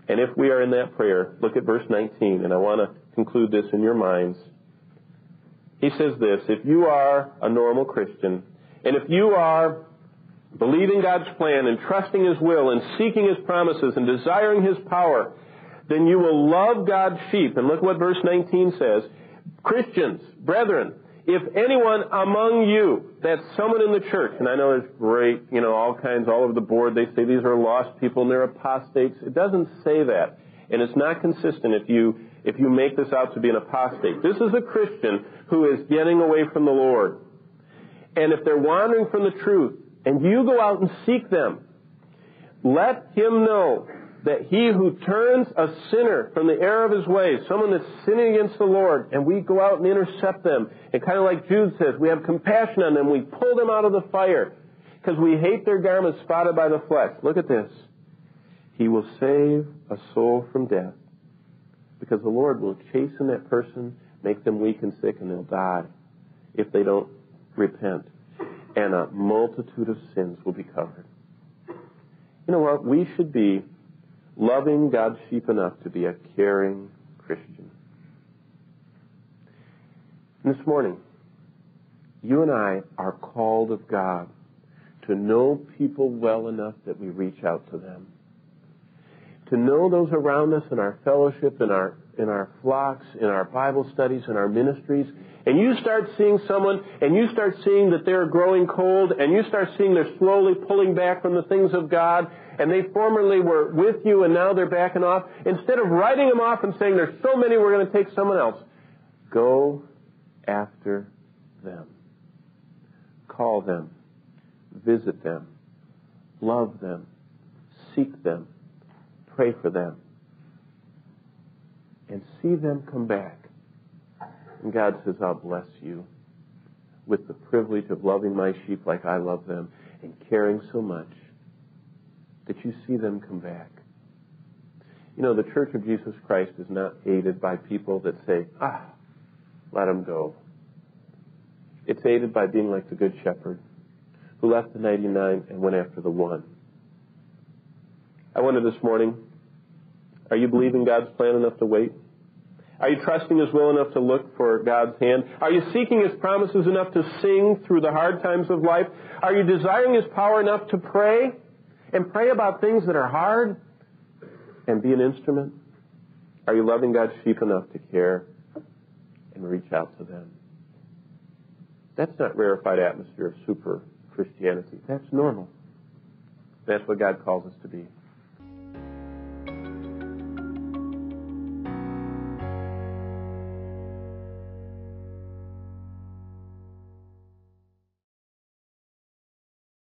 And if we are in that prayer, look at verse 19, and I want to conclude this in your minds. He says this, if you are a normal Christian, and if you are believing God's plan and trusting His will and seeking His promises and desiring His power, then you will love God's sheep. And look what verse 19 says. Christians, brethren, if anyone among you, that's someone in the church, and I know there's great, all kinds all over the board, they say these are lost people and they're apostates. It doesn't say that. And it's not consistent if you make this out to be an apostate. This is a Christian who is getting away from the Lord. And if they're wandering from the truth, and you go out and seek them, let him know that he who turns a sinner from the error of his ways, someone that's sinning against the Lord, and we go out and intercept them, and kind of like Jude says, we have compassion on them, we pull them out of the fire, because we hate their garments spotted by the flesh. Look at this. He will save a soul from death, because the Lord will chasten that person, make them weak and sick, and they'll die if they don't repent. And a multitude of sins will be covered. You know what? We should be loving God's sheep enough to be a caring Christian. And this morning, you and I are called of God to know people well enough that we reach out to them. To know those around us in our fellowship, in our flocks, in our Bible studies, in our ministries. And you start seeing someone, and you start seeing that they're growing cold, and you start seeing they're slowly pulling back from the things of God, and they formerly were with you, and now they're backing off. Instead of writing them off and saying, there's so many, we're going to take someone else. Go after them. Call them. Visit them. Love them. Seek them. Pray for them. And see them come back. And God says, I'll bless you with the privilege of loving my sheep like I love them and caring so much that you see them come back. The Church of Jesus Christ is not aided by people that say, let them go. It's aided by being like the Good Shepherd who left the 99 and went after the one. I wonder this morning, are you believing God's plan enough to wait? Are you trusting His will enough to look for God's hand? Are you seeking His promises enough to sing through the hard times of life? Are you desiring His power enough to pray? And pray about things that are hard? And be an instrument? Are you loving God's sheep enough to care and reach out to them? That's not rarefied atmosphere of super Christianity. That's normal. That's what God calls us to be.